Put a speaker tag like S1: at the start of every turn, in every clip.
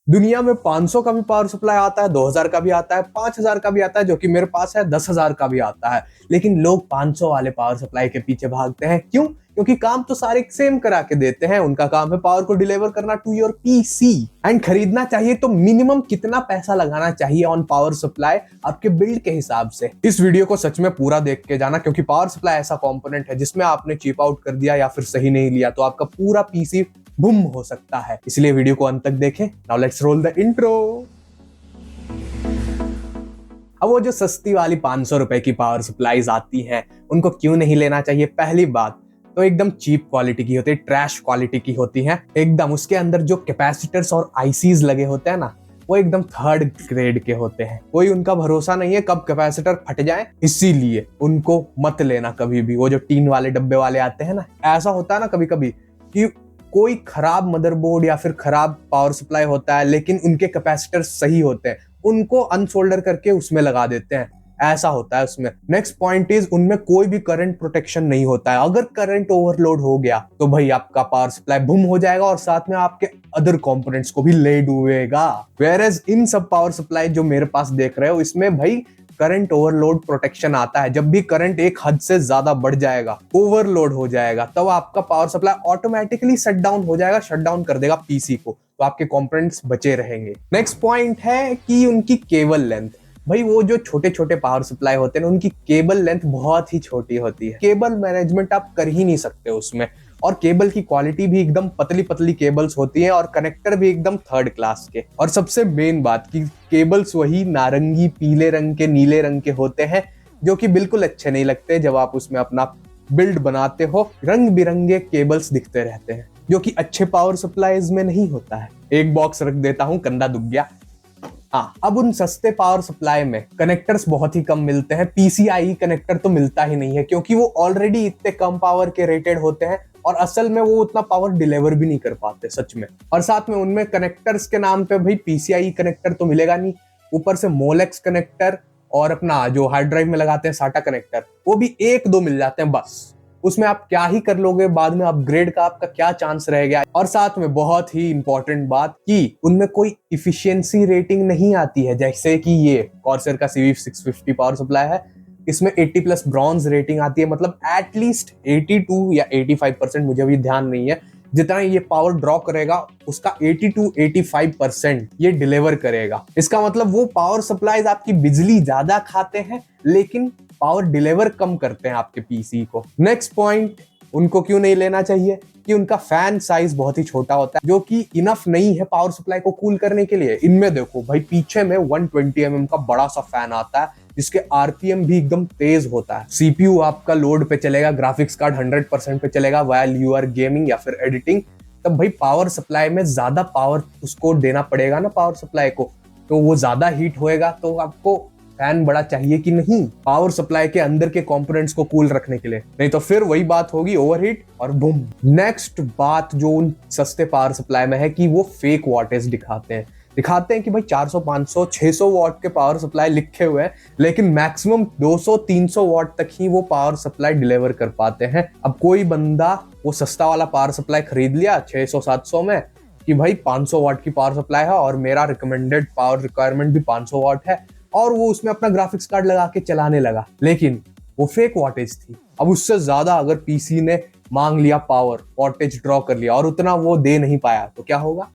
S1: दुनिया में 500 का भी पावर सप्लाई आता है, 2000 का भी आता है, 5000 का भी आता है, जो कि मेरे पास है, 10,000 का भी आता है। लेकिन लोग 500 वाले पावर सप्लाई के पीछे भागते हैं। क्यों? क्योंकि काम तो सारे सेम करा के देते हैं। उनका काम है पावर को डिलीवर करना टू योर पीसी। एंड खरीदना चाहिए तो मिनिमम कितना पैसा लगाना चाहिए ऑन पावर सप्लाई आपके बिल्ड के हिसाब से। इस वीडियो को सच में पूरा देख के जाना, क्योंकि पावर सप्लाई ऐसा कंपोनेंट है जिसमें आपने चिप आउट कर दिया या फिर सही नहीं लिया तो आपका पूरा पीसी बुम हो सकता है। इसलिए वीडियो को अंत तक देखें। Now let's roll the intro. अब वो जो सस्ती वाली 500 रुपए की पावर सप्लाईज आती हैं, उनको क्यों नहीं लेना चाहिए? पहली बात तो एकदम चीप क्वालिटी की होती है, ट्रैश क्वालिटी की होती है एकदम। उसके अंदर जो कैपेसिटर्स और आईसीज लगे होते हैं ना, वो एकदम थर्ड ग्रेड के होते हैं। कोई उनका भरोसा नहीं है कब कैपेसिटर फट जाए, इसीलिए उनको मत लेना कभी भी। वो जो टीन वाले डब्बे वाले आते हैं ना, ऐसा होता है ना कभी कभी कि कोई खराब मदरबोर्ड या फिर खराब पावर सप्लाई होता है, लेकिन उनके कैपेसिटर सही होते हैं, उनको अनसोल्डर करके उसमें लगा देते हैं। ऐसा होता है उसमें। नेक्स्ट पॉइंट इज, उनमें कोई भी करंट प्रोटेक्शन नहीं होता है। अगर करंट ओवरलोड हो गया तो भाई आपका पावर सप्लाई बुम हो जाएगा और साथ में आपके अदर कंपोनेंट्स को भी ले डूबेगा। वेयरएज इन सब पावर सप्लाई जो मेरे पास देख रहे हो, इसमें भाई करंट ओवरलोड प्रोटेक्शन आता है। जब भी करंट एक हद से ज्यादा बढ़ जाएगा, ओवरलोड हो जाएगा, तब तो आपका power supply automatically shut down हो जाएगा, शट डाउन कर देगा पीसी को, तो आपके कंपोनेंट्स बचे रहेंगे। नेक्स्ट पॉइंट है कि उनकी केबल लेंथ। भाई वो जो छोटे छोटे पावर सप्लाई होते हैं ना, उनकी केबल लेंथ बहुत ही छोटी होती है। केबल मैनेजमेंट आप कर ही नहीं सकते उसमें। और केबल की क्वालिटी भी एकदम पतली पतली केबल्स होती हैं और कनेक्टर भी एकदम थर्ड क्लास के। और सबसे मेन बात कि केबल्स वही नारंगी, पीले रंग के, नीले रंग के होते हैं, जो कि बिल्कुल अच्छे नहीं लगते। जब आप उसमें अपना बिल्ड बनाते हो, रंग बिरंगे केबल्स दिखते रहते हैं, जो कि अच्छे पावर सप्लाईज में नहीं होता है। एक बॉक्स रख देता हूं, कंधा दुख गया। हाँ, अब उन सस्ते पावर सप्लाई में कनेक्टर्स बहुत ही कम मिलते हैं। पीसीआई कनेक्टर तो मिलता ही नहीं है, क्योंकि वो ऑलरेडी इतने कम पावर के रेटेड होते हैं और असल में वो उतना पावर डिलीवर भी नहीं कर पाते सच में। और साथ में उनमें कनेक्टर्स के नाम पे भाई पीसीआई कनेक्टर तो मिलेगा नहीं, ऊपर से मोलेक्स कनेक्टर और अपना जो हार्ड ड्राइव में लगाते हैं साटा कनेक्टर, वो भी एक दो मिल जाते हैं बस। उसमें आप क्या ही कर लोगे, बाद में अपग्रेड का आपका क्या चांस रह गया। और साथ में बहुत ही इंपॉर्टेंट बात कि उनमें कोई इफिशियंसी रेटिंग नहीं आती है, जैसे कि ये कॉर्सर का CV650 पावर सप्लाई है, इसमें 80 प्लस ब्रॉन्ज रेटिंग आती है। मतलब एटलीस्ट 82 या 85%, मुझे भी ध्यान नहीं है, जितना ये पावर ड्रॉ करेगा उसका 80 to 85% ये डिलीवर करेगा। इसका मतलब वो पावर सप्लाईज आपकी बिजली ज्यादा खाते हैं लेकिन पावर डिलीवर कम करते हैं आपके पीसी को। नेक्स्ट पॉइंट, उनको क्यों नहीं लेना चाहिए कि उनका फैन साइज बहुत ही छोटा होता है, जो कि इनफ नहीं है पावर सप्लाई को कूल करने के लिए। इनमें देखो भाई, पीछे में 120 mm का बड़ा सा फैन आता है, जिसके आरपीएम भी एकदम तेज होता है। सीपीयू आपका लोड पे चलेगा, ग्राफिक्स कार्ड 100% पे चलेगा व्हाइल यू आर गेमिंग या फिर एडिटिंग। तब भाई पावर सप्लाई में ज्यादा पावर उसको देना पड़ेगा ना पावर सप्लाई को, तो वो ज्यादा हीट होएगा। तो आपको फैन बड़ा चाहिए कि नहीं पावर सप्लाई के अंदर के कंपोनेंट्स को कूल रखने के लिए, नहीं तो फिर वही बात होगी, ओवरहीट और बूम। नेक्स्ट बात जो उन सस्ते पावर सप्लाई में है कि वो फेक वॉटेज दिखाते हैं कि भाई 400, 500, 600 वॉट के पावर सप्लाई लिखे हुए हैं, लेकिन मैक्सिमम 200, 300 वॉट तक ही वो पावर सप्लाई डिलीवर कर पाते हैं। अब कोई बंदा वो सस्ता वाला पावर सप्लाई खरीद लिया 600, 700 में कि भाई 500 वॉट की पावर सप्लाई है और मेरा रिकमेंडेड पावर रिक्वायरमेंट भी 500 वॉट है, और वो उसमें अपना ग्राफिक्स कार्ड लगा के चलाने लगा, लेकिन वो फेक वॉटेज थी। अब उससे ज्यादा अगर पीसी ने मांग लिया पावर, वॉटेज ड्रॉ कर लिया और उतना वो दे नहीं पाया, तो क्या होगा?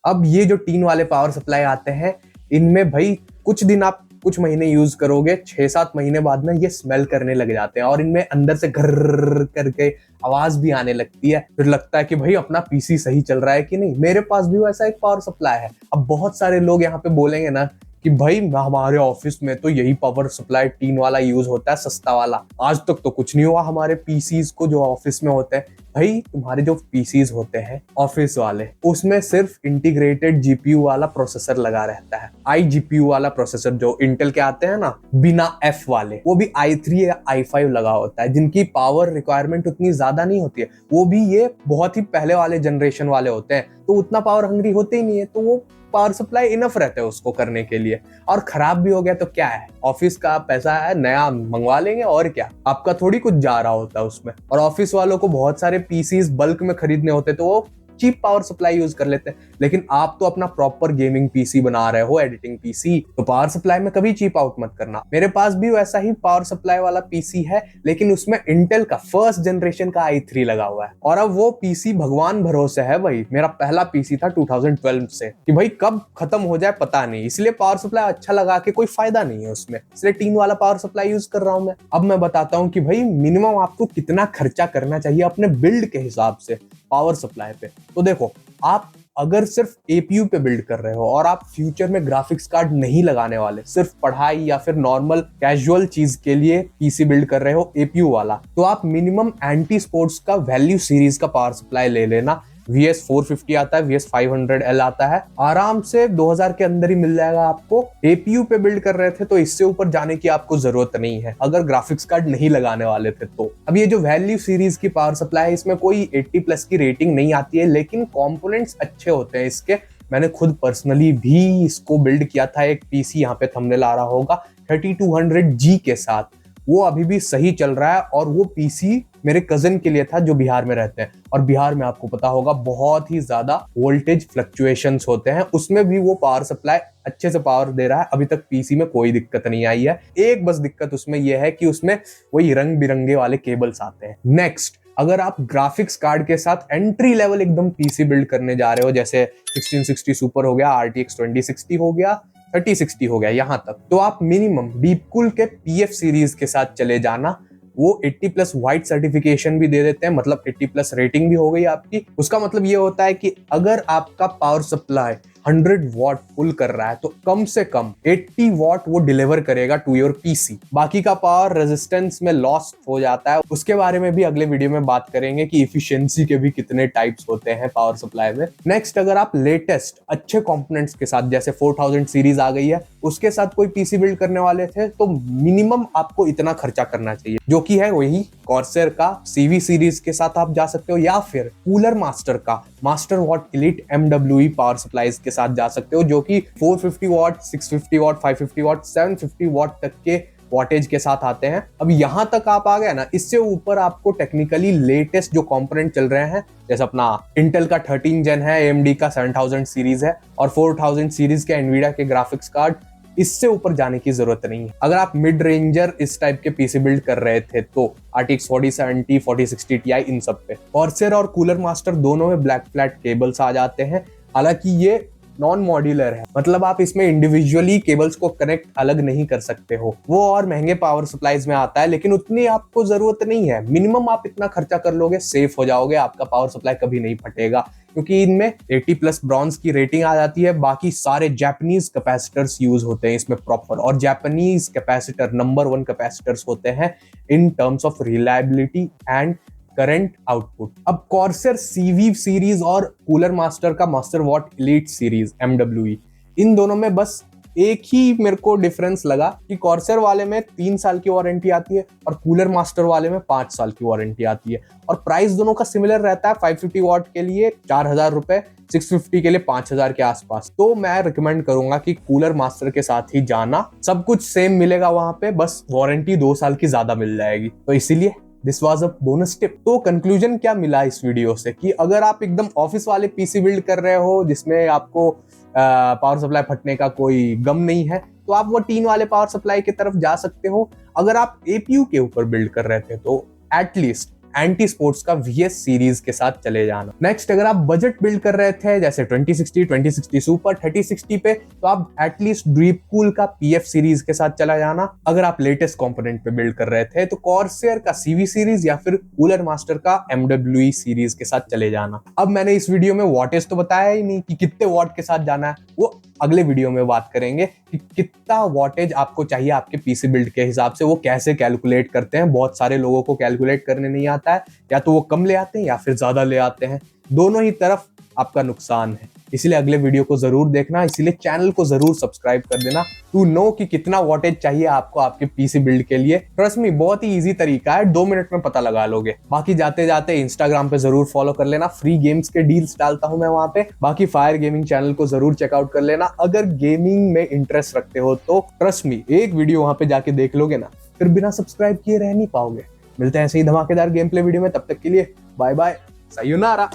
S1: अब ये जो टीन वाले पावर सप्लाई आते हैं, इनमें भाई कुछ महीने यूज करोगे, 6-7 महीने बाद में ये स्मेल करने लग जाते हैं और इनमें अंदर से घर करके आवाज भी आने लगती है। फिर लगता है कि भाई अपना पीसी सही चल रहा है कि नहीं। मेरे पास भी वैसा एक पावर सप्लाई है। अब बहुत सारे लोग यहाँ पे बोलेंगे ना कि भाई हमारे ऑफिस में तो यही पावर सप्लाई टीन वाला यूज होता है, सस्ता वाला। आज तक तो कुछ नहीं हुआ हमारे पीसीज को जो ऑफिस में होते हैं। भाई तुम्हारे जो पीसीज होते हैं ऑफिस वाले, उसमें सिर्फ इंटीग्रेटेड जीपीयू वाला प्रोसेसर लगा रहता है। iGPU वाला प्रोसेसर जो इंटेल के आते हैं ना, बिना F वाले, वो भी i3 या i5 लगा होता है, जिनकी पावर रिक्वायरमेंट उतनी ज्यादा नहीं होती है। वो भी ये बहुत ही पहले वाले जनरेशन वाले होते हैं, तो उतना पावर हंग्री होते ही नहीं है, तो वो पावर सप्लाई इनफ रहता है उसको करने के लिए। और खराब भी हो गया तो क्या है, ऑफिस का पैसा है, नया मंगवा लेंगे और क्या, आपका थोड़ी कुछ जा रहा होता है उसमें। और ऑफिस वालों को बहुत सारे पीसीज बल्क में खरीदने होते, तो वो चीप पावर सप्लाई यूज कर लेते हैं। लेकिन आप तो अपना प्रॉपर गेमिंग पीसी बना रहे हो, एडिटिंग पीसी, तो पावर सप्लाई में कभी चीप आउट मत करना। मेरे पास भी वैसा ही पावर सप्लाई वाला पीसी है, लेकिन उसमें इंटेल का फर्स्ट जनरेशन का i3 लगा हुआ है। और अब वो पीसी भगवान भरोसे है भाई, मेरा पहला पीसी था 2012 से, कि भाई कब खत्म हो जाए पता नहीं, इसलिए पावर सप्लाई अच्छा लगा के कोई फायदा नहीं है उसमें, इसलिए 3 वाला पावर सप्लाई यूज कर रहा हूं मैं। अब मैं बताता हूं कि भाई मिनिमम आपको कितना खर्चा करना चाहिए अपने बिल्ड के हिसाब से पावर सप्लाई पे। तो देखो, आप अगर सिर्फ एपीयू पे बिल्ड कर रहे हो और आप फ्यूचर में ग्राफिक्स कार्ड नहीं लगाने वाले, सिर्फ पढ़ाई या फिर नॉर्मल कैजुअल चीज के लिए पीसी बिल्ड कर रहे हो एपीयू वाला, तो आप मिनिमम एंटी स्पोर्ट्स का वैल्यू सीरीज का पावर सप्लाई ले लेना। VS 450 आता है, VS 500L आता है, आराम से 2000 के अंदर ही मिल जाएगा आपको। एपीयू पे बिल्ड कर रहे थे तो इससे ऊपर जाने की आपको जरूरत नहीं है अगर ग्राफिक्स कार्ड नहीं लगाने वाले थे तो। अब ये जो वैल्यू सीरीज की पावर सप्लाई है, इसमें कोई 80+ की रेटिंग नहीं आती है, लेकिन कंपोनेंट्स अच्छे होते हैं इसके। मैंने खुद पर्सनली भी इसको बिल्ड किया था, एक पीसी यहाँ पे थंबनेल आ रहा होगा 3200G के साथ, वो अभी भी सही चल रहा है। और वो पीसी मेरे कजन के लिए था जो बिहार में रहते हैं, और बिहार में आपको पता होगा बहुत ही ज्यादा वोल्टेज फ्लक्चुएशंस होते हैं, उसमें भी वो पावर सप्लाई अच्छे से पावर दे रहा है। अभी तक पीसी में कोई दिक्कत नहीं आई है। एक बस दिक्कत उसमें यह है कि उसमें वही रंग बिरंगे वाले केबल्स आते हैं। नेक्स्ट, अगर आप ग्राफिक्स कार्ड के साथ एंट्री लेवल एकदम पीसी बिल्ड करने जा रहे हो, जैसे 1660 सुपर हो गया, RTX 2060 हो गया, 3060 हो गया, यहां तक, तो आप मिनिमम डीपकूल के PF सीरीज के साथ चले जाना। वो 80+ वाइट सर्टिफिकेशन भी दे देते हैं, मतलब 80+ रेटिंग भी हो गई आपकी। उसका मतलब ये होता है कि अगर आपका पावर सप्लाई 100 वॉट पुल कर रहा है तो कम से कम 80 वॉट वो डिलीवर करेगा टू योर पीसी। बाकी का पावर रेजिस्टेंस में लॉस्ट हो जाता है, उसके बारे में भी अगले वीडियो में बात करेंगे कि इफिशिएंसी के भी कितने टाइप्स होते हैं पावर सप्लाई में। नेक्स्ट, अगर आप लेटेस्ट अच्छे कंपोनेंट्स के साथ, जैसे 4000 सीरीज आ गई है, उसके साथ कोई पीसी बिल्ड करने वाले थे, तो मिनिमम आपको इतना खर्चा करना चाहिए, जो कि है वही कॉर्सर का CV सीरीज के साथ आप जा सकते हो, या फिर कूलर मास्टर का master what elite MWE power supplies के साथ जा सकते हो, जो कि 450 वॉट, 650 वॉट, 550 वॉट, 750 वॉट तक के वॉटेज के साथ आते हैं। अब यहां तक आप आ गए ना, इससे ऊपर आपको टेक्निकली लेटेस्ट जो कंपोनेंट चल रहे हैं, जैसे अपना इंटेल का 13 जेन है, AMD का 7000 सीरीज है, और 4000 सीरीज के एनवीडिया के ग्राफिक्स कार्ड, इससे ऊपर जाने की जरूरत नहीं है। अगर आप मिड रेंजर इस टाइप के पीसी बिल्ड कर रहे थे तो RTX 4070, 4060 Ti, इन सब पे कॉर्सर और कूलर मास्टर दोनों में ब्लैक फ्लैट केबल्स आ जाते हैं। हालांकि ये नॉन मॉड्यूलर है, मतलब आप इसमें इंडिविजुअली केबल्स को कनेक्ट अलग नहीं कर सकते हो, वो और महंगे पावर सप्लाईज में आता है, लेकिन उतनी आपको जरूरत नहीं है। मिनिमम आप इतना खर्चा कर लोगे, सेफ हो जाओगे, आपका पावर सप्लाई कभी नहीं फटेगा, क्योंकि इनमें 80+ ब्रॉन्ज की रेटिंग आ जाती है। बाकी सारे जापानीज कैपेसिटर्स यूज होते हैं इसमें प्रॉपर, और जापानीज कैपेसिटर नंबर 1 कैपेसिटर्स होते हैं in terms of reliability and current output. अब कॉर्सर CV सीरीज और कूलर मास्टर का master what elite series MWE, इन दोनों में बस एक ही मेरे को डिफरेंस लगा कि कॉर्सर वाले में 3 साल की वारंटी आती है और कूलर मास्टर वाले में 5 साल की वारंटी आती है, और प्राइस दोनों का सिमिलर रहता है। 550 वॉट के लिए 4000 रुपए, 650 के लिए 5000 के आसपास। तो मैं रिकमेंड करूंगा कि कूलर मास्टर के साथ ही जाना, सब कुछ सेम मिलेगा वहां पे, बस वारंटी 2 साल की ज्यादा मिल जाएगी। तो इसीलिए this was a bonus tip. तो कंक्लूजन क्या मिला इस वीडियो से, कि अगर आप एकदम ऑफिस वाले पीसी बिल्ड कर रहे हो जिसमें आपको पावर सप्लाई फटने का कोई गम नहीं है, तो आप वो 3 वाले पावर सप्लाई की तरफ जा सकते हो। अगर आप एपीयू के ऊपर बिल्ड कर रहे थे तो एटलीस्ट एंटी स्पोर्ट्स का VS सीरीज के साथ चले जाना। नेक्स्ट, अगर आप बजट बिल्ड कर रहे थे जैसे 2060 सुपर, 3060 पे, तो आप एटलीस्ट ड्रीपकूल का PF सीरीज के साथ चला जाना। अगर आप लेटेस्ट कंपोनेंट पे बिल्ड कर रहे थे तो कॉर्सर का CV सीरीज या फिर कूलर मास्टर का MWE सीरीज के साथ चले जाना। अब मैंने इस वीडियो में वॉटेज तो बताया ही नहीं कि कितने वॉट के साथ जाना है, वो अगले वीडियो में बात करेंगे कि कितना वॉटेज आपको चाहिए आपके पीसी बिल्ड के हिसाब से, वो कैसे कैलकुलेट करते हैं। बहुत सारे लोगों को कैलकुलेट करने नहीं आता है, या तो वो कम ले आते हैं या फिर ज्यादा ले आते हैं, दोनों ही तरफ आपका नुकसान है। इसलिए अगले वीडियो को जरूर देखना, इसीलिए चैनल को जरूर सब्सक्राइब कर देना टू नो कि कितना वॉटेज चाहिए आपको आपके पीसी बिल्ड के लिए। ट्रस्ट मी, बहुत ही इजी तरीका है, 2 मिनट में पता लगा लोगे। बाकी जाते जाते इंस्टाग्राम पे जरूर फॉलो कर लेना, फ्री गेम्स के डील्स डालता हूं मैं वहां पे। बाकी फायर गेमिंग चैनल को जरूर चेकआउट कर लेना, अगर गेमिंग में इंटरेस्ट रखते हो तो। ट्रस्ट मी, एक वीडियो वहां पे जाके देख लोगे ना, फिर बिना सब्सक्राइब किए रह नहीं पाओगे। मिलते हैं ऐसे ही धमाकेदार गेम प्ले वीडियो में, तब तक के लिए बाय बाय, सायोनारा।